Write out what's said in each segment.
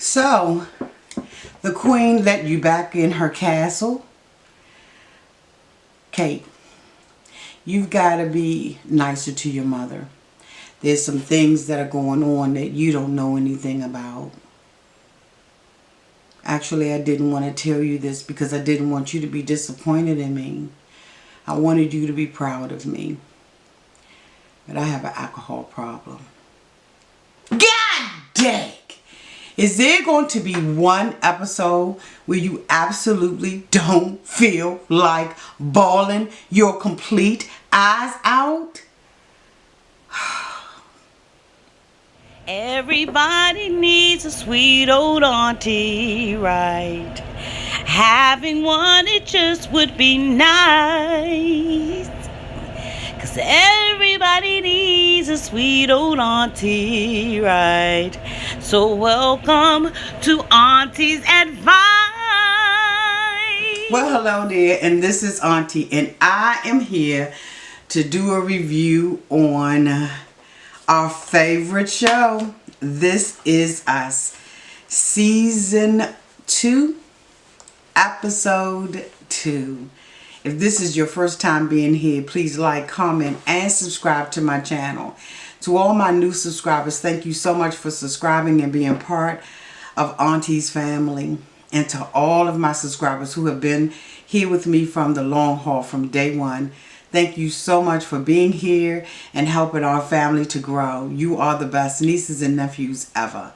So, the queen let you back in her castle. Kate, you've got to be nicer to your mother. There's some things that are going on that you don't know anything about. Actually, I didn't want to tell you this because I didn't want you to be disappointed in me. I wanted you to be proud of me. But I have an alcohol problem. God dang! Is there going to be one episode where you absolutely don't feel like bawling your complete eyes out? Everybody needs a sweet old auntie, right? Having one, it just would be nice. 'Cause everybody needs a sweet old auntie, right? So welcome to Auntie's Advice. Well, hello there, and this is Auntie, and I am here to do a review on our favorite show. This is Us, Season 2, Episode 2. If this is your first time being here, please like, comment, and subscribe to my channel. To all my new subscribers, thank you so much for subscribing and being part of Auntie's family. And to all of my subscribers who have been here with me from the long haul, from day one, thank you so much for being here and helping our family to grow. You are the best nieces and nephews ever.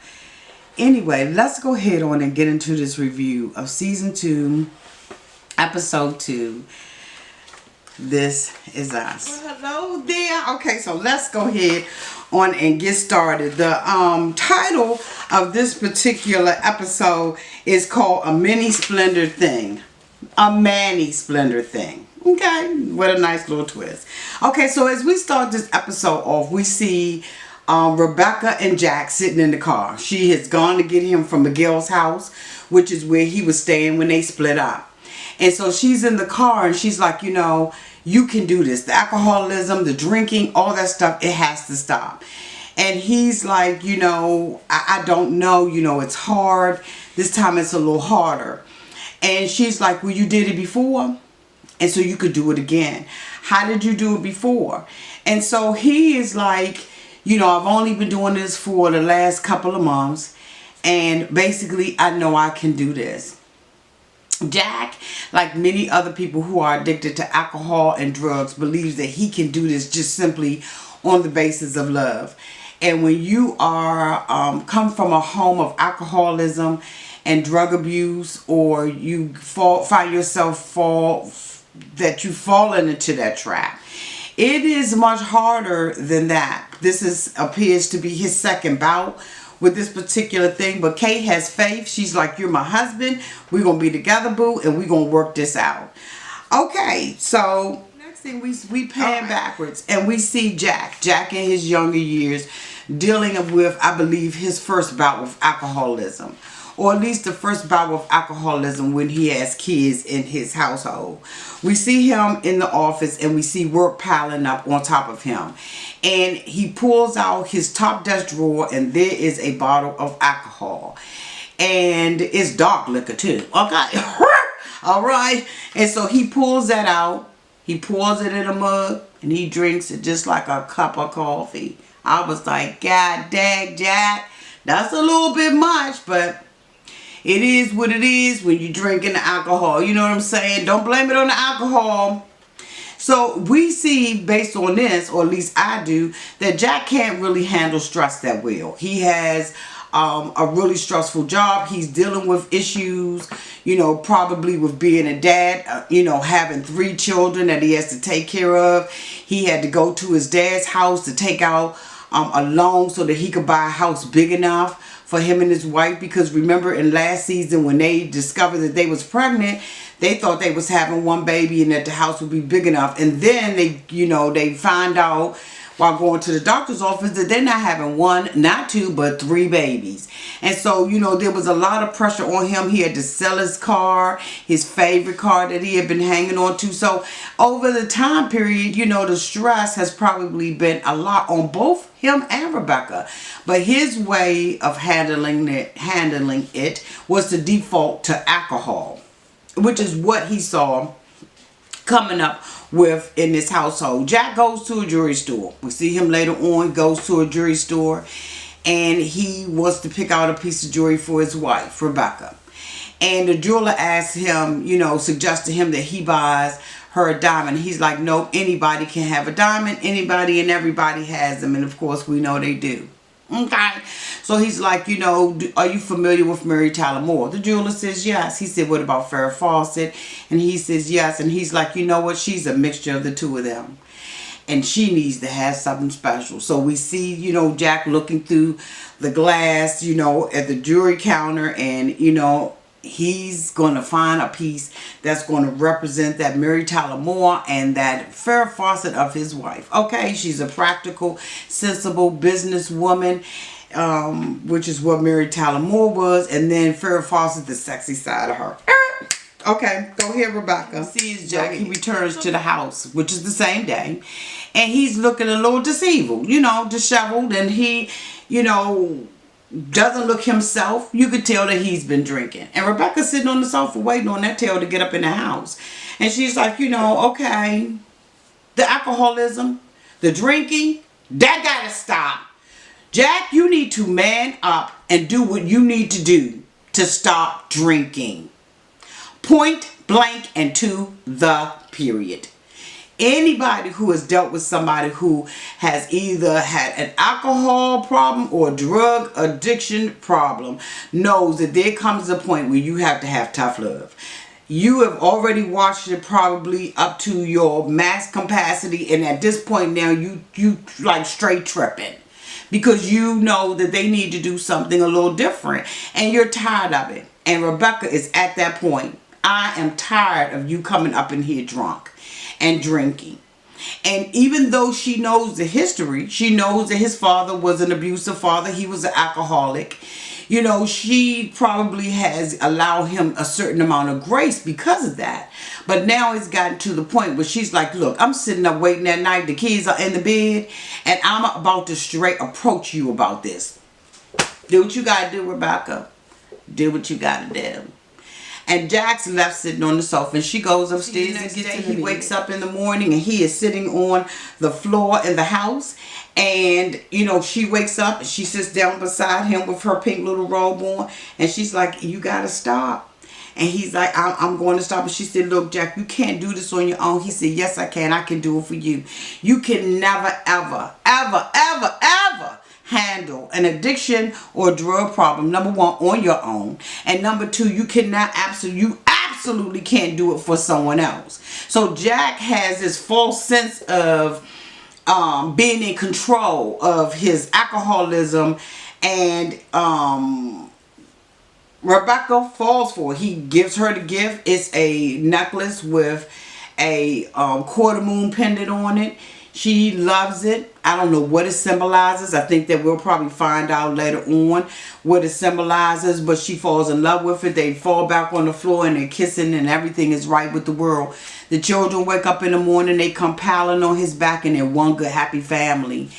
Anyway, let's go ahead on and get into this review of Season 2, Episode 2. This is Us. Well, hello there. Okay, so let's go ahead on and get started. The title of this particular episode is called A Manny Splendored Thing. A Manny Splendored Thing. Okay, what a nice little twist. Okay, so as we start this episode off, we see Rebecca and Jack sitting in the car. She has gone to get him from Miguel's house, which is where he was staying when they split up. And so she's in the car and she's like, you know, you can do this. The alcoholism, the drinking, all that stuff, it has to stop. And he's like, you know, I don't know, you know, it's hard. This time it's a little harder. And she's like, well, you did it before, and so you could do it again. How did you do it before? And so he is like, you know, I've only been doing this for the last couple of months, and basically I know I can do this. Jack, like many other people who are addicted to alcohol and drugs, believes that he can do this just simply on the basis of love. And when you are come from a home of alcoholism and drug abuse, or you find yourself that you've fallen into that trap, it is much harder than that. This appears to be his second bout with this particular thing, but Kate has faith. She's like, you're my husband, we're gonna be together, boo, and we're gonna work this out. Okay, so next thing we pan backwards and we see Jack in his younger years dealing with, I believe, his first bout with alcoholism, or at least the first bout with alcoholism when he has kids in his household. We see him in the office and we see work piling up on top of him. And he pulls out his top desk drawer and there is a bottle of alcohol. And it's dark liquor too. Okay. All right. And so he pulls that out. He pours it in a mug and he drinks it just like a cup of coffee. I was like, God dang, Jack, that's a little bit much, but it is what it is when you're drinking the alcohol. You know what I'm saying? Don't blame it on the alcohol. So we see, based on this, or at least I do, that Jack can't really handle stress that well. He has a really stressful job. He's dealing with issues, you know, probably with being a dad, you know, having 3 children that he has to take care of. He had to go to his dad's house to take out a loan so that he could buy a house big enough for him and his wife, because remember in last season when they discovered that they was pregnant, they thought they was having one baby and that the house would be big enough, and then they, you know, they find out while going to the doctor's office that they're not having one, not two, but 3 babies. And so, you know, there was a lot of pressure on him. He had to sell his car, his favorite car that he had been hanging on to. So over the time period, you know, the stress has probably been a lot on both him and Rebecca. But his way of handling it was to default to alcohol, which is what he saw coming up with in this household. Jack goes to a jewelry store. We see him later on, goes to a jewelry store, and he wants to pick out a piece of jewelry for his wife, Rebecca. And the jeweler asks him, you know, suggests to him that he buys her a diamond. He's like, nope, anybody can have a diamond. Anybody and everybody has them. And of course, we know they do. Okay. So he's like, you know, are you familiar with Mary Tyler Moore? The jeweler says yes. He said, what about Farrah Fawcett? And he says yes. And he's like, you know what? She's a mixture of the two of them. And she needs to have something special. So we see, you know, Jack looking through the glass, you know, at the jewelry counter. And, you know, he's going to find a piece that's going to represent that Mary Tyler Moore and that Farrah Fawcett of his wife. Okay, she's a practical, sensible businesswoman, which is what Mary Tyler Moore was. And then Farrah Fawcett, the sexy side of her. Okay, go ahead, Rebecca. Sees Jack. He returns to the house, which is the same day. And he's looking a little disheveled, you know, disheveled. And he, you know, doesn't look himself. You could tell that he's been drinking. And Rebecca's sitting on the sofa waiting on that tail to get up in the house. And she's like, you know, okay, the alcoholism, the drinking, that gotta stop. Jack, you need to man up and do what you need to do to stop drinking. Point blank and to the period. Anybody who has dealt with somebody who has either had an alcohol problem or a drug addiction problem knows that there comes a point where you have to have tough love. You have already watched it probably up to your max capacity, and at this point now you like straight tripping because you know that they need to do something a little different and you're tired of it. And Rebecca is at that point. I am tired of you coming up in here drunk and drinking. And even though she knows the history, she knows that his father was an abusive father. He was an alcoholic. You know, she probably has allowed him a certain amount of grace because of that. But now it's gotten to the point where she's like, look, I'm sitting up waiting that night. The kids are in the bed. And I'm about to straight approach you about this. Do what you got to do, Rebecca. Do what you got to do. And Jack's left sitting on the sofa, and she goes upstairs and gets in. He wakes up in the morning and he is sitting on the floor in the house. And, you know, she wakes up and she sits down beside him with her pink little robe on. And she's like, you got to stop. And he's like, I'm going to stop. And she said, look, Jack, you can't do this on your own. He said, yes, I can. I can do it for you. You can never, ever, ever, ever, ever handle an addiction or drug problem, number one, on your own, and number two, you absolutely can't do it for someone else. So Jack has this false sense of being in control of his alcoholism, and Rebecca falls for it. He gives her the gift. It's a necklace with a quarter moon pendant on it. She loves it. I don't know what it symbolizes. I think that we'll probably find out later on what it symbolizes. But she falls in love with it. They fall back on the floor and they're kissing and everything is right with the world. The children wake up in the morning. They come piling on his back and they're one good happy family.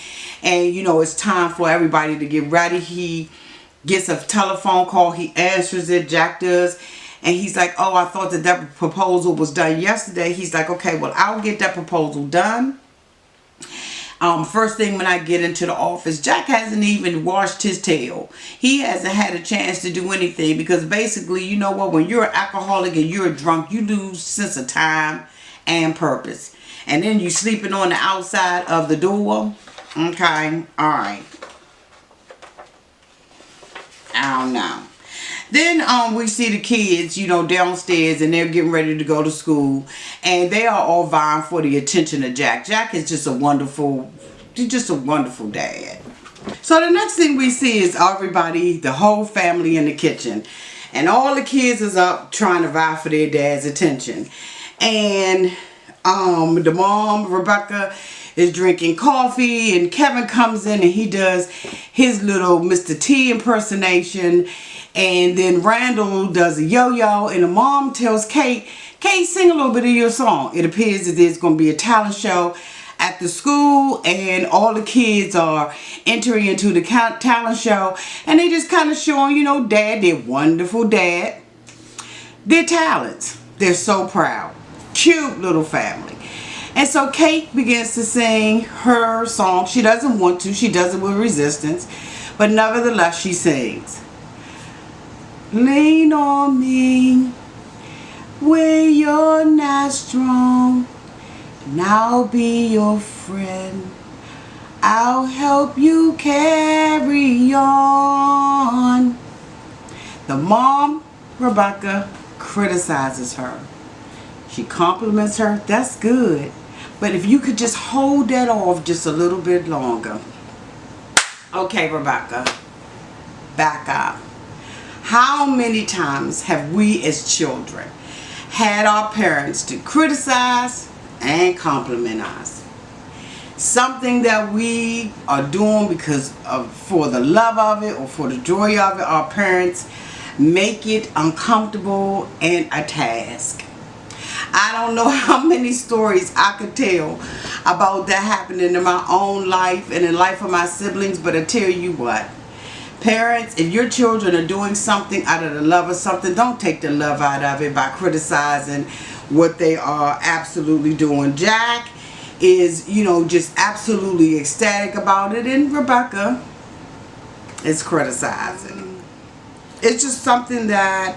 And you know, it's time for everybody to get ready. He gets a telephone call. He answers it. Jack does. And he's like, oh, I thought that proposal was done yesterday. He's like, okay, well, I'll get that proposal done. First thing when I get into the office, Jack hasn't even washed his tail. He hasn't had a chance to do anything because basically, you know what, when you're an alcoholic and you're a drunk, you lose sense of time and purpose. And then you sleeping on the outside of the door. Okay, all right. I don't know. Then we see the kids, you know, downstairs and they're getting ready to go to school. And they are all vying for the attention of Jack. Jack is just a wonderful dad. So the next thing we see is everybody, the whole family in the kitchen. And all the kids is up trying to vie for their dad's attention. And the mom, Rebecca, is drinking coffee, and Kevin comes in and he does his little Mr. T impersonation, and then Randall does a yo-yo, and the mom tells Kate, sing a little bit of your song. It appears that there's going to be a talent show at the school, and all the kids are entering into the talent show, and they just kind of showing, dad, their wonderful dad, their talents. They're so proud. Cute little family. And so Kate begins to sing her song. She doesn't want to. She does it with resistance, but nevertheless she sings. Lean on me when you're not strong, and I'll be your friend. I'll help you carry on. The mom, Rebecca, criticizes her. She compliments her. That's good. But if you could just hold that off just a little bit longer. Okay, Rebecca, back up. How many times have we as children had our parents to criticize and compliment us? Something that we are doing because of, for the love of it or for the joy of it, our parents make it uncomfortable and a task. I don't know how many stories I could tell about that happening in my own life and in the life of my siblings, but I tell you what, parents, if your children are doing something out of the love of something, don't take the love out of it by criticizing what they are absolutely doing. Jack is, just absolutely ecstatic about it, and Rebecca is criticizing. It's just something that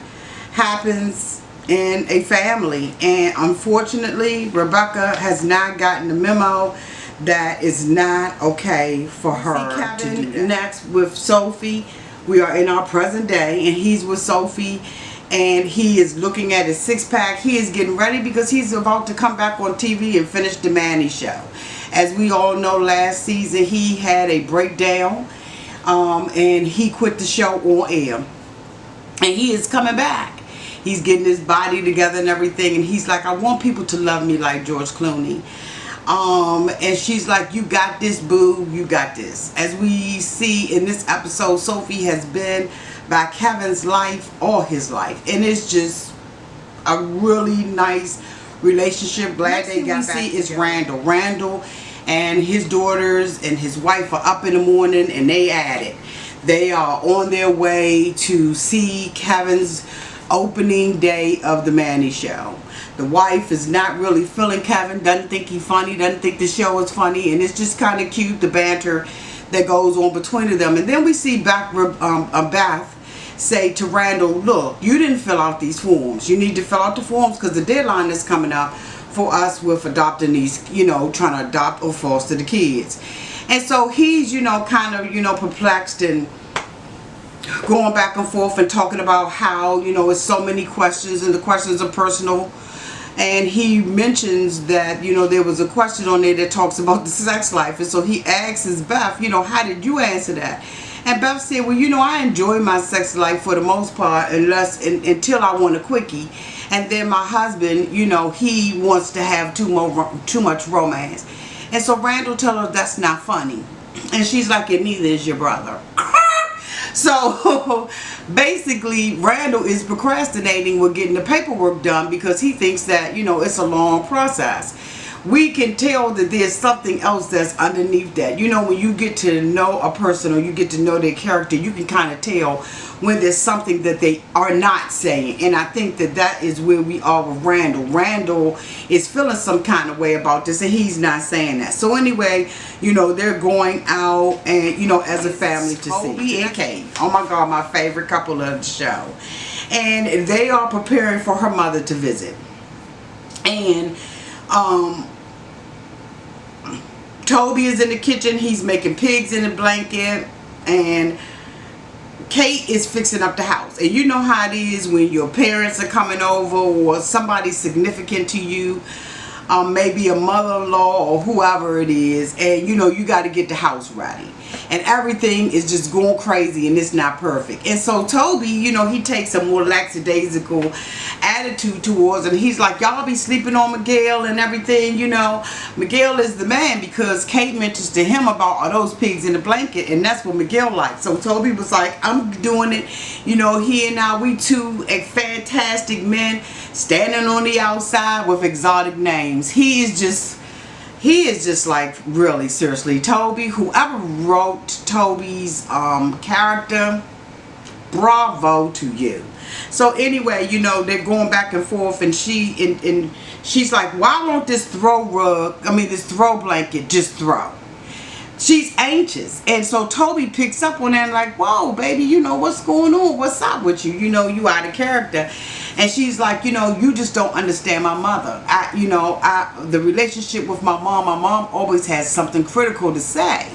happens in a family, and unfortunately Rebecca has not gotten the memo that is not okay for her to do that. Next with Sophie, we are in our present day, and he's with Sophie, and he is looking at his six-pack. He is getting ready because he's about to come back on TV and finish the Manny show. As we all know, last season he had a breakdown, and he quit the show on air, and he is coming back. He's getting his body together and everything, and he's like, I want people to love me like George Clooney. And she's like, you got this, boo, you got this. As we see in this episode, Sophie has been by Kevin's life all his life, and it's just a really nice relationship. Glad they got back. Is Randall and his daughters and his wife are up in the morning, and they at it. They are on their way to see Kevin's opening day of the Manny show. The wife is not really feeling Kevin, doesn't think he's funny, doesn't think the show is funny, and it's just kind of cute, the banter that goes on between them. And then we see Beth say to Randall, look, you didn't fill out these forms. You need to fill out the forms because the deadline is coming up for us with adopting these, trying to adopt or foster the kids. And so he's, kind of, perplexed and going back and forth and talking about how, it's so many questions, and the questions are personal. And he mentions that, there was a question on there that talks about the sex life. And so he asks Beth, how did you answer that? And Beth said, well, I enjoy my sex life for the most part until I want a quickie. And then my husband, he wants to have too much romance. And so Randall tells her that's not funny. And she's like, and neither is your brother. So basically Randall is procrastinating with getting the paperwork done because he thinks that, it's a long process. We can tell that there's something else that's underneath that. When you get to know a person or you get to know their character, you can kind of tell when there's something that they are not saying. And I think that is where we are with Randall. Randall is feeling some kind of way about this, and he's not saying that. So anyway, they're going out and, as a family to see Toby and Kate. Oh my God, my favorite couple of the show. And they are preparing for her mother to visit. And Toby is in the kitchen. He's making pigs in a blanket, and Kate is fixing up the house. And you know how it is when your parents are coming over or somebody significant to you, maybe a mother-in-law or whoever it is, and you got to get the house ready. and everything is just going crazy and it's not perfect. And so Toby, you know, he takes a more lackadaisical attitude towards him. He's like, y'all be sleeping on Miguel and everything, you know. Miguel is the man, because Kate mentions to him about all those pigs in the blanket, and that's what Miguel likes. So Toby was like, I'm doing it, you know. He and I, we two fantastic men standing on the outside with exotic names. He is just like, really, seriously, Toby, whoever wrote Toby's character, bravo to you. So anyway, you know, they're going back and forth, and she's like, why won't this throw blanket just throw? She's anxious. And so Toby picks up on that and like, whoa, baby, you know, what's going on? What's up with you? You know, you out of character. And she's like, you know, you just don't understand my mother. The relationship with my mom always has something critical to say.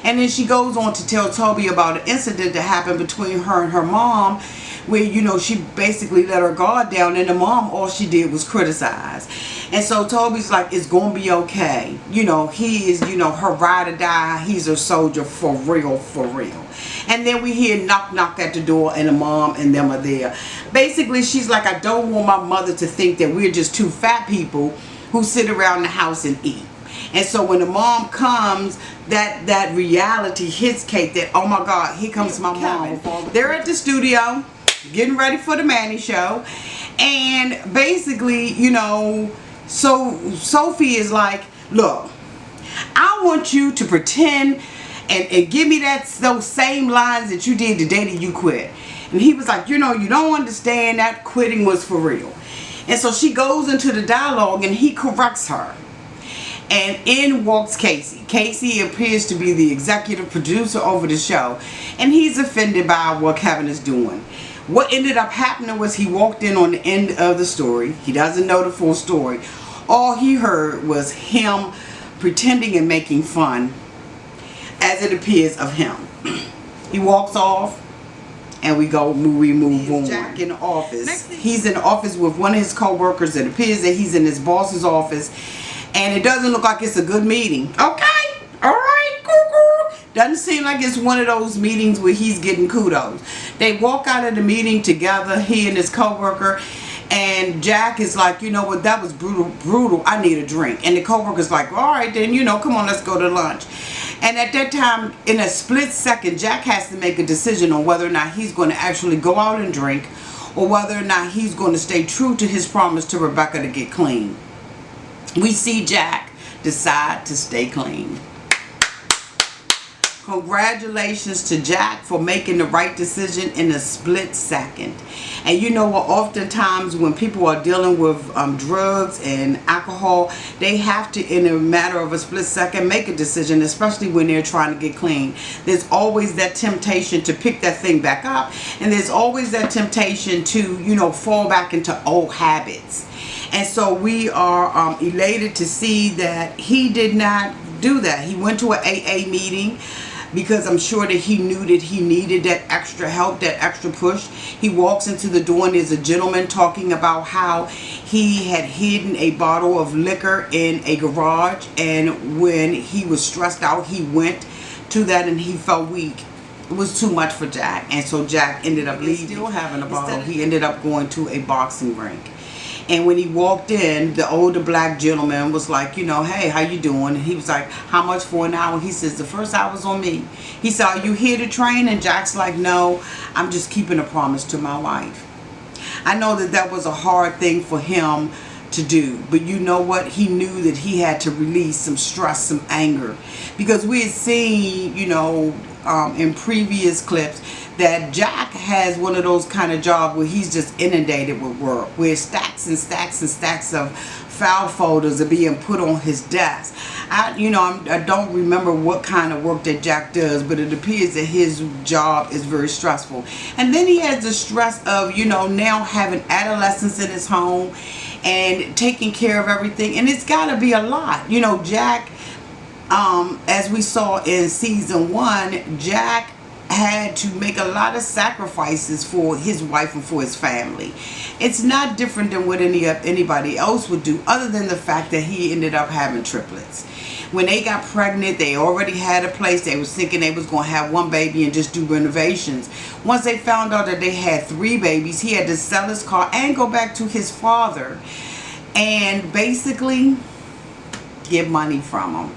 And then she goes on to tell Toby about an incident that happened between her and her mom, where, you know, she basically let her guard down, and the mom, all she did was criticize. And so Toby's like, it's gonna be okay. You know, he is, you know, her ride or die. He's a soldier for real, for real. And then we hear knock, knock at the door, and the mom and them are there. Basically, she's like, I don't want my mother to think that we're just two fat people who sit around the house and eat. And so when the mom comes, that reality hits Kate, that, oh my God, here comes my mom. They're at the studio getting ready for the Manny show. And basically, you know, so Sophie is like, look, I want you to pretend and give me those same lines that you did the day that you quit. And he was like, you know, you don't understand, that quitting was for real. And so she goes into the dialogue and he corrects her. And in walks Casey. Casey appears to be the executive producer over the show, and he's offended by what Kevin is doing. What ended up happening was he walked in on the end of the story. He doesn't know the full story. All he heard was him pretending and making fun, as it appears, of him. He walks off, and we move on. Jack in the office. He's in the office with one of his co-workers. It appears that he's in his boss's office, and it doesn't look like it's a good meeting. Okay, all right, cool. Doesn't seem like it's one of those meetings where he's getting kudos. They walk out of the meeting together, he and his co-worker, and Jack is like, you know what, that was brutal, I need a drink. And the co-worker's like, all right then, you know, come on, let's go to lunch. And at that time, in a split second, Jack has to make a decision on whether or not he's going to actually go out and drink, or whether or not he's going to stay true to his promise to Rebecca to get clean. We see Jack decide to stay clean. Congratulations to Jack for making the right decision in a split second. And you know what, oftentimes when people are dealing with drugs and alcohol, they have to, in a matter of a split second, make a decision, especially when they're trying to get clean. There's always that temptation to pick that thing back up, and there's always that temptation to, you know, fall back into old habits. And so we are elated to see that he did not do that. He went to an AA meeting because I'm sure that he knew that he needed that extra help, that extra push. He walks into the door and there's a gentleman talking about how he had hidden a bottle of liquor in a garage, and when he was stressed out, he went to that and he felt weak. It was too much for Jack, and so Jack ended up leaving. Still having a bottle. He ended up going to a boxing rink. And when he walked in, the older black gentleman was like, you know, hey, how you doing? And he was like, how much for an hour? He says, the first hour's on me. He said, are you here to train? And Jack's like, no, I'm just keeping a promise to my wife. I know that that was a hard thing for him to do, but you know what? He knew that he had to release some stress, some anger, because we had seen, you know, in previous clips, that Jack has one of those kind of jobs where he's just inundated with work, where stacks and stacks and stacks of file folders are being put on his desk. I don't remember what kind of work that Jack does, but it appears that his job is very stressful. And then he has the stress of, you know, now having adolescents in his home and taking care of everything, and it's got to be a lot. You know, Jack, as we saw in season 1, Jack had to make a lot of sacrifices for his wife and for his family. It's not different than what anybody else would do, other than the fact that he ended up having triplets. When they got pregnant, they already had a place. They was thinking they was going to have one baby and just do renovations. Once they found out that they had 3 babies, he had to sell his car and go back to his father and basically get money from him.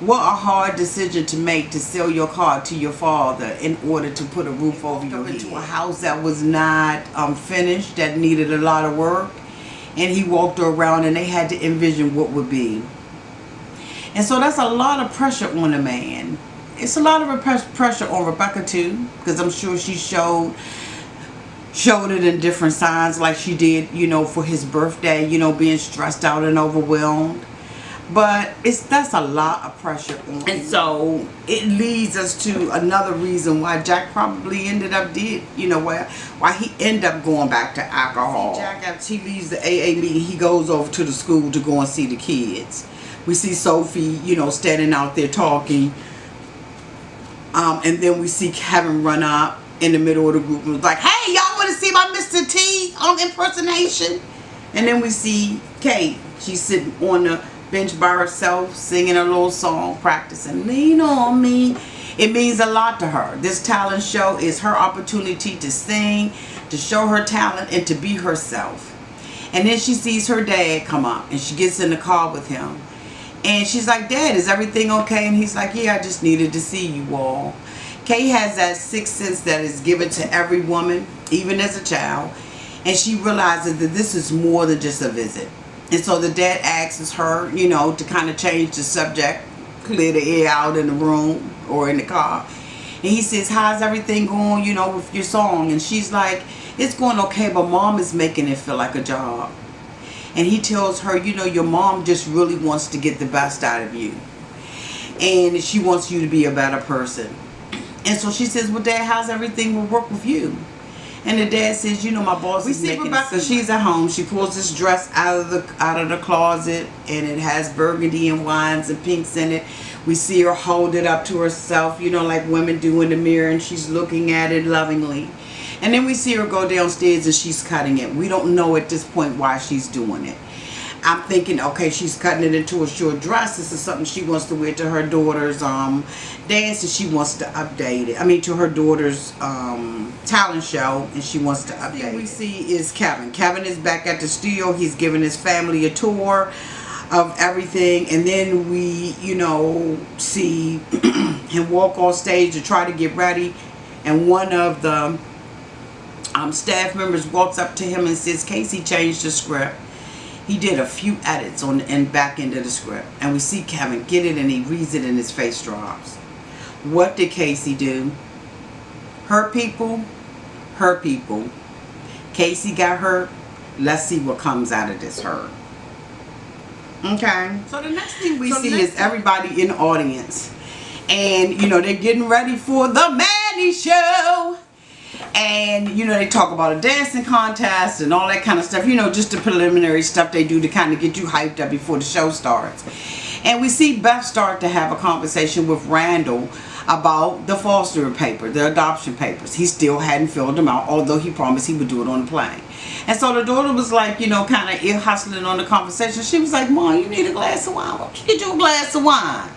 What a hard decision to make, to sell your car to your father in order to put a roof over your head. Into a house that was not finished, that needed a lot of work. And he walked around and they had to envision what would be. And so that's a lot of pressure on a man. It's a lot of pressure on Rebecca too, because I'm sure she showed it in different signs, like she did, you know, for his birthday, you know, being stressed out and overwhelmed. But that's a lot of pressure on. And so it leads us to another reason why Jack probably ended up why he ended up going back to alcohol. Jack, after he leaves the AA meeting, he goes over to the school to go and see the kids. We see Sophie, you know, standing out there talking. And then we see Kevin run up in the middle of the group and was like, "Hey, y'all want to see my Mr. T impersonation?" And then we see Kate. She's sitting on the bench by herself, singing a little song, practicing "Lean on Me." It means a lot to her. This talent show is her opportunity to sing, to show her talent, and to be herself. And then she sees her dad come up, and she gets in the car with him. And she's like, "Dad, is everything okay?" And he's like, "Yeah, I just needed to see you all." Kay has that sixth sense that is given to every woman, even as a child. And she realizes that this is more than just a visit. And so the dad asks her, you know, to kind of change the subject, clear the air out in the room or in the car. And he says, "How's everything going, you know, with your song?" And she's like, "It's going okay, but Mom is making it feel like a job." And he tells her, "You know, your mom just really wants to get the best out of you. And she wants you to be a better person." And so she says, "Well, Dad, how's everything will work with you?" And the dad says, "You know, my boss is making it." Rebecca, she's at home. She pulls this dress out of the closet, and it has burgundy and wines and pinks in it. We see her hold it up to herself, you know, like women do in the mirror, and she's looking at it lovingly. And then we see her go downstairs and she's cutting it. We don't know at this point why she's doing it. I'm thinking, okay, she's cutting it into a short dress. This is something she wants to wear to her daughter's dance, and she wants to update it. I mean, to her daughter's talent show, and she wants to update it. What we see is Kevin. Kevin is back at the studio. He's giving his family a tour of everything, and then we, you know, see him walk on stage to try to get ready, and one of the staff members walks up to him and says, "Casey changed the script. He did a few edits on the back end of the script." And we see Kevin get it, and he reads it, and his face drops. What did Casey do? Hurt people. Hurt people. Casey got hurt. Let's see what comes out of this hurt. Okay. So the next thing we see is everybody in the audience. And, you know, they're getting ready for the Manny show. And, you know, they talk about a dancing contest and all that kind of stuff. You know, just the preliminary stuff they do to kind of get you hyped up before the show starts. And we see Beth start to have a conversation with Randall about the foster paper, the adoption papers. He still hadn't filled them out, although he promised he would do it on the plane. And so the daughter was like, you know, kind of ear hustling on the conversation. She was like, "Mom, you need a glass of wine. Why don't you get you a glass of wine?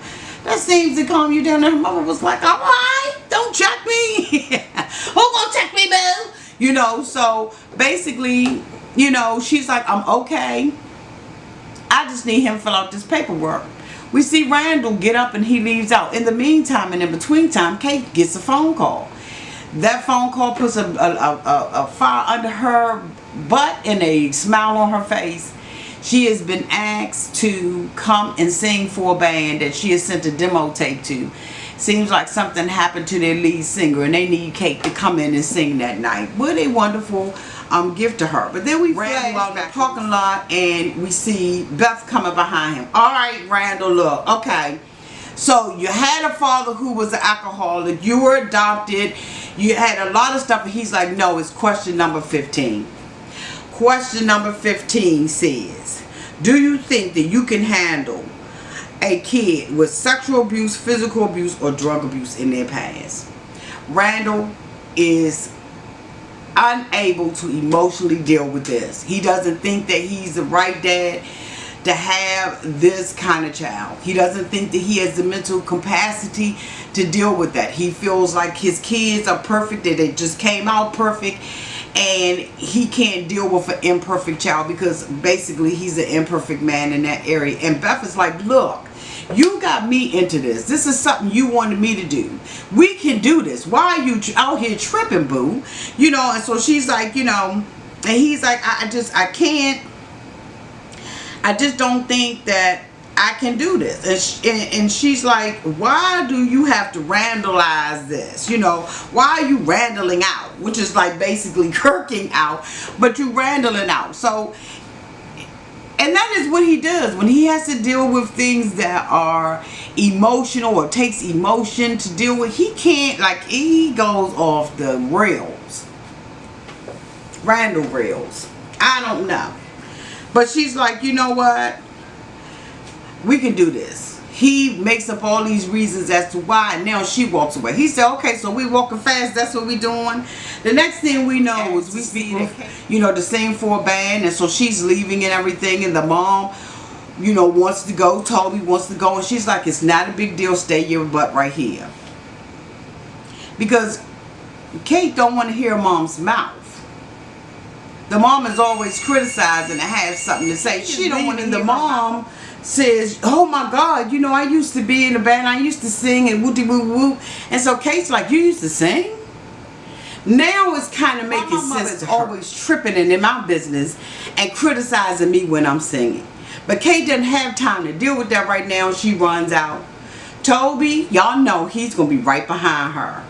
That seems to calm you down." And her mother was like, "All right, don't check me." "Who gonna check me, boo?" You know, so basically, you know, she's like, "I'm okay. I just need him to fill out this paperwork." We see Randall get up and he leaves out. In the meantime and in between time, Kate gets a phone call. That phone call puts a fire under her butt and a smile on her face. She has been asked to come and sing for a band that she has sent a demo tape to. Seems like something happened to their lead singer, and they need Kate to come in and sing that night. What a wonderful gift to her. But then we ran out in the parking lot, and we see Beth coming behind him. "All right, Randall, look, okay. So you had a father who was an alcoholic. You were adopted. You had a lot of stuff." And he's like, "No, it's question number 15. Question number 15 says, do you think that you can handle a kid with sexual abuse, physical abuse, or drug abuse in their past. Randall is unable to emotionally deal with this. He doesn't think that he's the right dad to have this kind of child. He doesn't think that he has the mental capacity to deal with that. He feels like his kids are perfect, that they just came out perfect, and he can't deal with an imperfect child because basically he's an imperfect man in that area. And Beth is like, look, you got me into this. This is something you wanted me to do. We can do this. Why are you out here tripping, boo? You know, and so she's like, you know, and he's like, I can't. I just don't think that I can do this. And she's like, why do you have to Randallize this? You know, why are you Randalling out? Which is like basically kirking out, but you Randalling out. So, and that is what he does when he has to deal with things that are emotional or takes emotion to deal with. He can't, like, he goes off the rails. Randall rails. I don't know. But she's like, you know what? We can do this. He makes up all these reasons as to why, and now she walks away. He said, okay, so we walking fast, that's what we doing. The next thing we know is we see, you know, the same for a band, and so she's leaving and everything, and the mom, you know, wants to go. Toby wants to go, and she's like, it's not a big deal, stay your butt right here. Because Kate don't want to hear mom's mouth. The mom is always criticizing and has something to say. She don't want to. The mom says, oh my God, you know, I used to be in a band. I used to sing and whoopty whoop whoop. And so Kate's like, you used to sing? Now it's kind of making sense to her. Always tripping in my business and criticizing me when I'm singing. But Kate doesn't have time to deal with that right now. She runs out. Toby, y'all know he's going to be right behind her.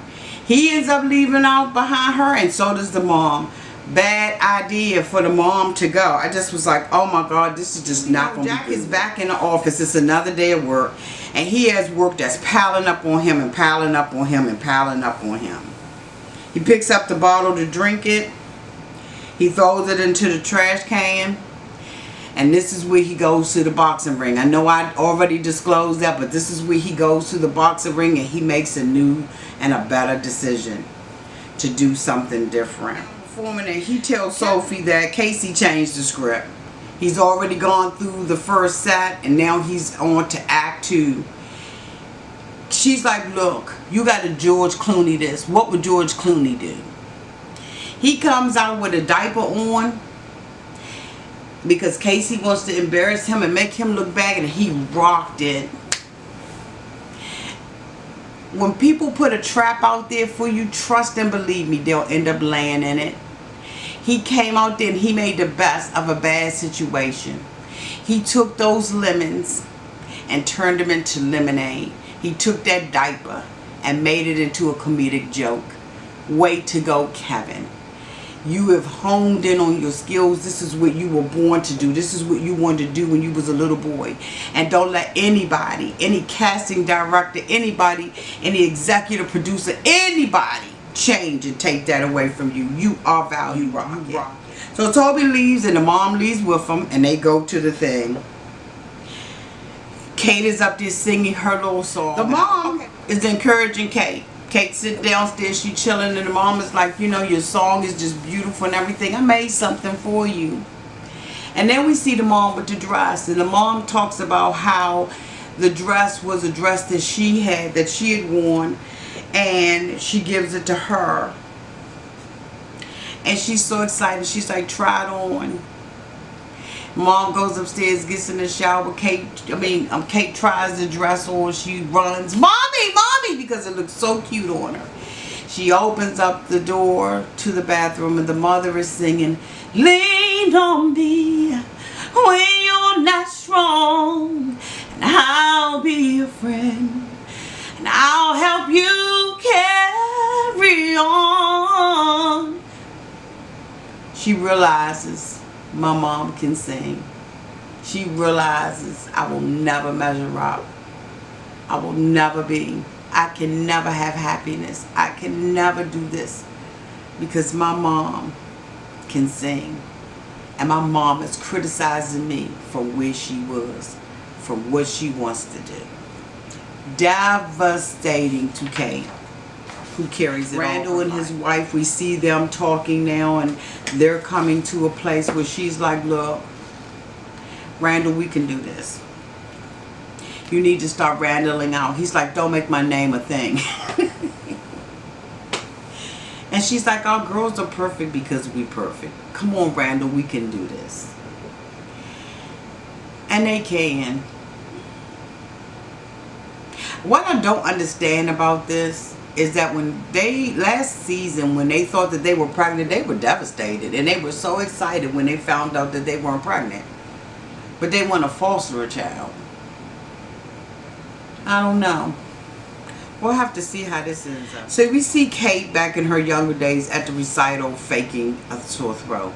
He ends up leaving out behind her, and so does the mom. Bad idea for the mom to go. I just was like, oh my God, this is just not going to be good. Jack is back in the office. It's another day of work, and he has work that's piling up on him and piling up on him and piling up on him. He picks up the bottle to drink it. He throws it into the trash can, and this is where he goes to the boxing ring. I know I already disclosed that, but this is where he goes to the boxing ring, and he makes a new and a better decision to do something different. And he tells Sophie that Casey changed the script. He's already gone through the first set, and now he's on to act 2. She's like, look, you got to George Clooney this. What would George Clooney do? He comes out with a diaper on because Casey wants to embarrass him and make him look bad, and he rocked it. When people put a trap out there for you, trust and believe me, they'll end up laying in it. He came out there and he made the best of a bad situation. He took those lemons and turned them into lemonade. He took that diaper and made it into a comedic joke. Way to go, Kevin. You have honed in on your skills. This is what you were born to do. This is what you wanted to do when you was a little boy. And don't let anybody, any casting director, anybody, any executive producer, anybody change and take that away from you. You are valued. You rock. So Toby leaves and the mom leaves with him, and they go to the thing. Kate is up there singing her little song. The mom is encouraging Kate. Kate sit downstairs, she chilling, and the mom is like, you know, your song is just beautiful and everything. I made something for you. And then we see the mom with the dress, and the mom talks about how the dress was a dress that she had worn, and she gives it to her. And she's so excited. She's like, try it on. Mom goes upstairs, gets in the shower. Kate tries the dress on. She runs, mommy, because it looks so cute on her. She opens up the door to the bathroom, and the mother is singing, lean on me when you're not strong, and I'll be your friend, and I'll help you carry on. She realizes my mom can sing. She realizes I will never measure up. I will never be. I can never have happiness. I can never do this because my mom can sing. And my mom is criticizing me for where she was from what she wants to do. Devastating to Kate, who carries it. Randall and his wife, we see them talking now, and they're coming to a place where she's like, look, Randall, we can do this. You need to start randalling out. He's like, don't make my name a thing. And she's like, our girls are perfect because we perfect. Come on, Randall, we can do this. And they can. What I don't understand about this is that when they, last season, when they thought that they were pregnant, they were devastated. And they were so excited when they found out that they weren't pregnant. But they want to foster a child. I don't know. We'll have to see how this ends up. So we see Kate back in her younger days at the recital faking a sore throat.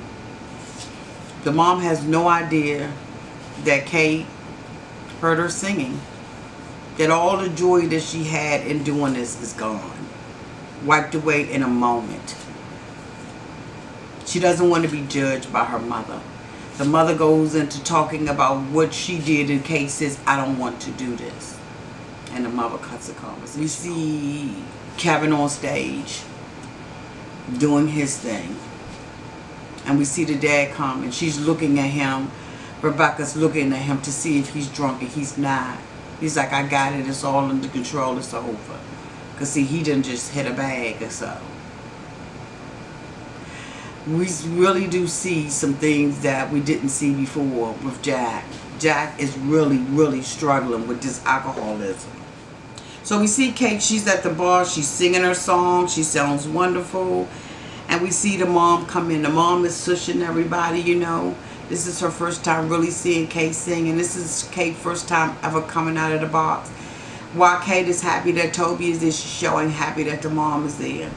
The mom has no idea that Kate heard her singing. That all the joy that she had in doing this is gone. Wiped away in a moment. She doesn't want to be judged by her mother. The mother goes into talking about what she did, and Kate says, I don't want to do this. And the mother cuts the conversation. We see Kevin on stage doing his thing. And we see the dad come, and she's looking at him. Rebecca's looking at him to see if he's drunk, and he's not. He's like, I got it. It's all under control. It's over. Because, see, he didn't just hit a bag or so. We really do see some things that we didn't see before with Jack. Jack is really, really struggling with this alcoholism. So we see Kate, she's at the bar, she's singing her song, she sounds wonderful. And we see the mom come in. The mom is shushing everybody, you know. This is her first time really seeing Kate sing, and this is Kate's first time ever coming out of the box. While Kate is happy that Toby is there, she's showing happy that the mom is there.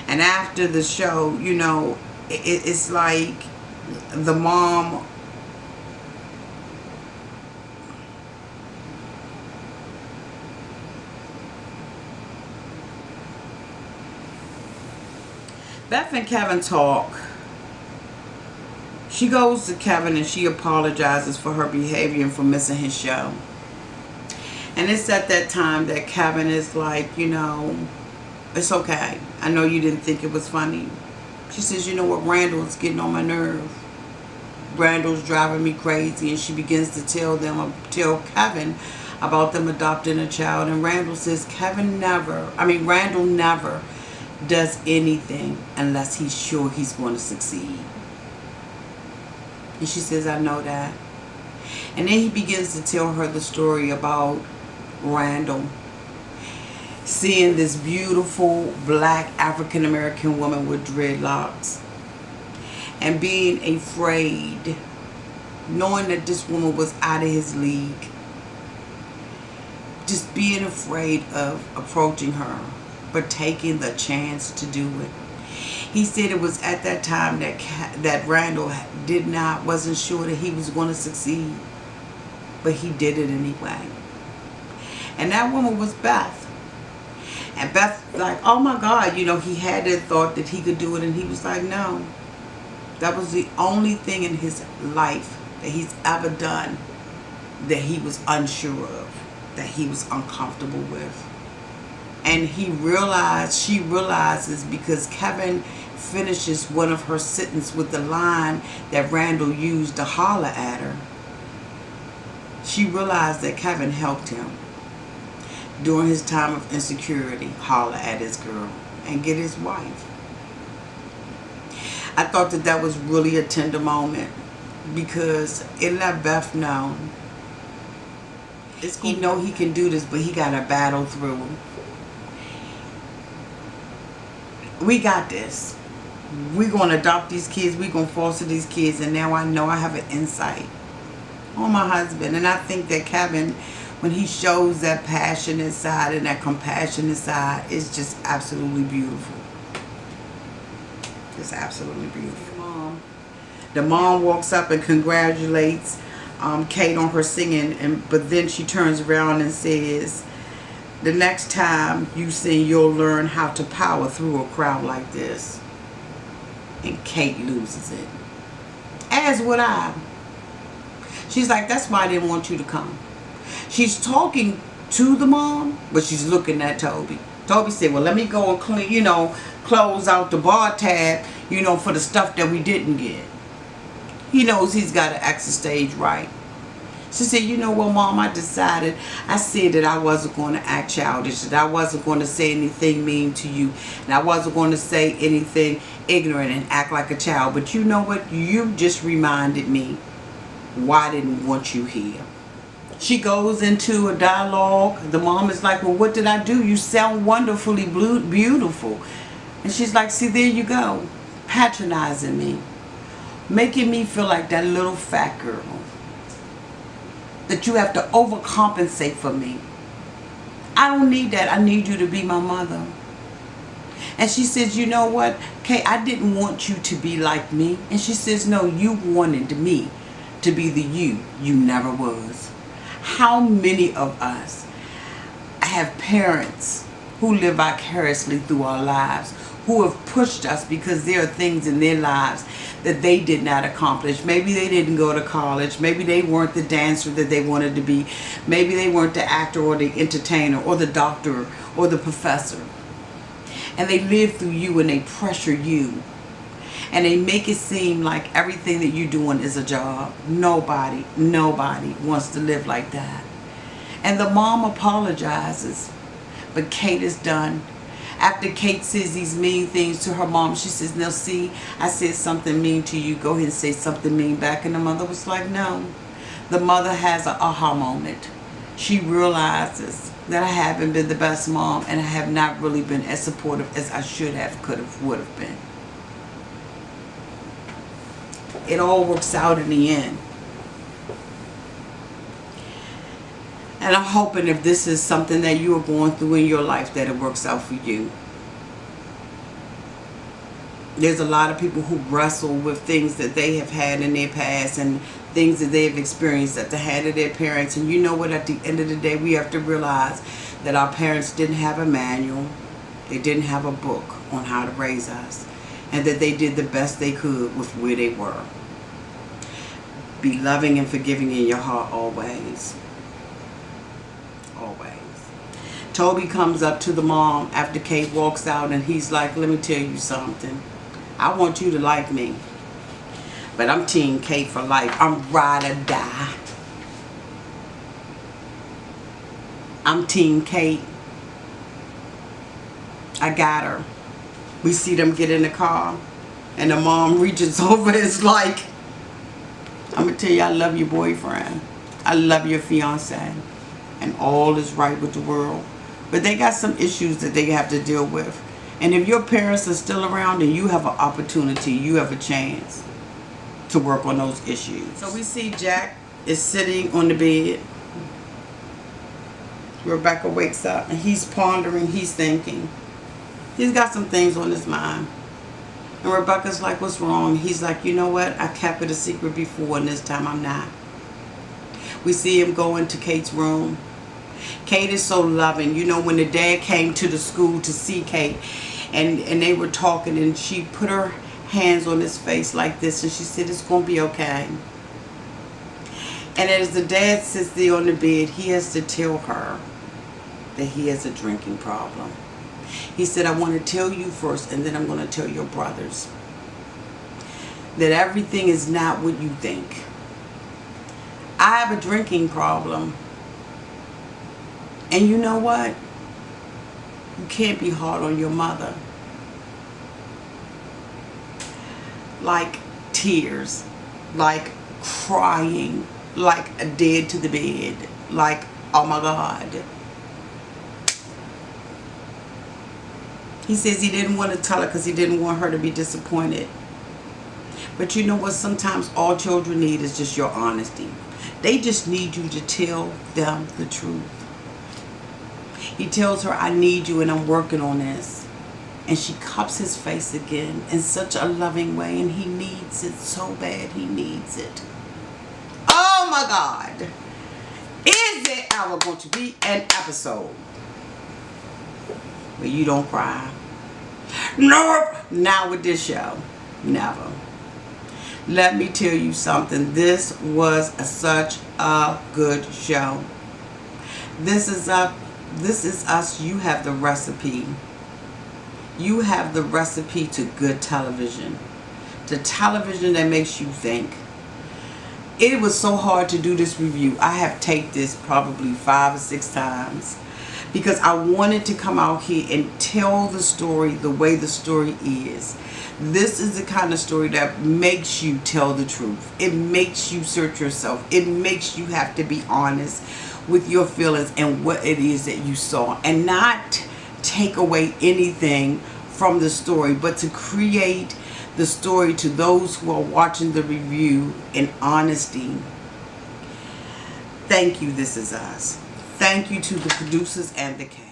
And after the show, you know, it's like the mom... Beth and Kevin talk. She goes to Kevin and she apologizes for her behavior and for missing his show. And it's at that time that Kevin is like, you know, it's okay. I know you didn't think it was funny. She says, you know what, Randall's getting on my nerve. Randall's driving me crazy. And she begins to tell Kevin about them adopting a child. And Randall says, Randall never does anything unless he's sure he's going to succeed. And she says, I know that. And then he begins to tell her the story about Randall seeing this beautiful black African American woman with dreadlocks and being afraid, knowing that this woman was out of his league, just being afraid of approaching her, but taking the chance to do it. He said it was at that time that Randall wasn't sure that he was going to succeed, but he did it anyway. And that woman was Beth. And Beth like, oh my God, you know, he had that thought that he could do it, and he was like, no. That was the only thing in his life that he's ever done that he was unsure of, that he was uncomfortable with. And she realizes because Kevin finishes one of her sentences with the line that Randall used to holler at her. She realized that Kevin helped him during his time of insecurity holler at his girl and get his wife. I thought that was really a tender moment because it let Beth know he know he can do this, but he got to battle through. We got this. We're going to adopt these kids. We're going to foster these kids. And now I know I have an insight on my husband. And I think that Kevin, when he shows that passionate side and that compassionate side, is just absolutely beautiful. Just absolutely beautiful. The mom walks up and congratulates Kate on her singing. But then she turns around and says, the next time you sing, you'll learn how to power through a crowd like this. And Kate loses it. As would I. She's like, that's why I didn't want you to come. She's talking to the mom, but she's looking at Toby. Toby said, well, let me go and clean, close out the bar tab, for the stuff that we didn't get. He knows he's got to act the stage right. She said, you know what, Mom, I said that I wasn't going to act childish, that I wasn't going to say anything mean to you, and I wasn't going to say anything ignorant and act like a child. But you know what? You just reminded me why I didn't want you here. She goes into a dialogue. The mom is like, well, what did I do? You sound wonderfully beautiful. And she's like, see, there you go. Patronizing me. Making me feel like that little fat girl. That you have to overcompensate for me. I don't need that. I need you to be my mother. And she says, you know what, Kate, I didn't want you to be like me. And she says, no, you wanted me to be the you never was. How many of us have parents who live vicariously through our lives, who have pushed us because there are things in their lives that they did not accomplish? Maybe they didn't go to college. Maybe they weren't the dancer that they wanted to be. Maybe they weren't the actor or the entertainer or the doctor or the professor. And they live through you and they pressure you. And they make it seem like everything that you're doing is a job. Nobody wants to live like that. And the mom apologizes. But Kate is done. After Kate says these mean things to her mom, she says, now see, I said something mean to you. Go ahead and say something mean back. And the mother was like, no. The mother has an aha moment. She realizes that I haven't been the best mom and I have not really been as supportive as I should have, could have, would have been. It all works out in the end. And I'm hoping if this is something that you are going through in your life, that it works out for you. There's a lot of people who wrestle with things that they have had in their past and things that they have experienced at the hand of their parents. And you know what? At the end of the day, we have to realize that our parents didn't have a manual. They didn't have a book on how to raise us. And that they did the best they could with where they were. Be loving and forgiving in your heart always. Always. Toby comes up to the mom after Kate walks out and he's like, let me tell you something. I want you to like me. But I'm Team Kate for life. I'm ride or die. I'm Team Kate. I got her. We see them get in the car and the mom reaches over and is like, I'm going to tell you, I love your boyfriend. I love your fiance. And all is right with the world. But they got some issues that they have to deal with. And if your parents are still around, then you have an opportunity, you have a chance to work on those issues. So we see Jack is sitting on the bed. Rebecca wakes up and he's pondering, he's thinking. He's got some things on his mind. And Rebecca's like, what's wrong? He's like, you know what? I kept it a secret before and this time I'm not. We see him go into Kate's room. Kate is so loving. You know, when the dad came to the school to see Kate and they were talking and she put her hands on his face like this and she said, it's going to be okay. And as the dad sits there on the bed, he has to tell her that he has a drinking problem. He said, I want to tell you first and then I'm going to tell your brothers that everything is not what you think. I have a drinking problem. And you know what? You can't be hard on your mother. Like tears, like crying, like a dead to the bed, like, oh my God. He says he didn't want to tell her because he didn't want her to be disappointed. But you know what? Sometimes all children need is just your honesty. They just need you to tell them the truth. He tells her, I need you and I'm working on this. And she cups his face again in such a loving way. And he needs it so bad. He needs it. Oh my God. Is there ever going to be an episode where you don't cry? Nope. Not with this show. Never. Let me tell you something. This was such a good show. This is us. You have the recipe. You have the recipe to good television. To television that makes you think. It was so hard to do this review. I have taped this probably 5 or 6 times because I wanted to come out here and tell the story the way the story is. This is the kind of story that makes you tell the truth. It makes you search yourself. It makes you have to be honest with your feelings and what it is that you saw, and not take away anything from the story, but to create the story to those who are watching the review in honesty. Thank you, This Is Us. Thank you to the producers and the cast.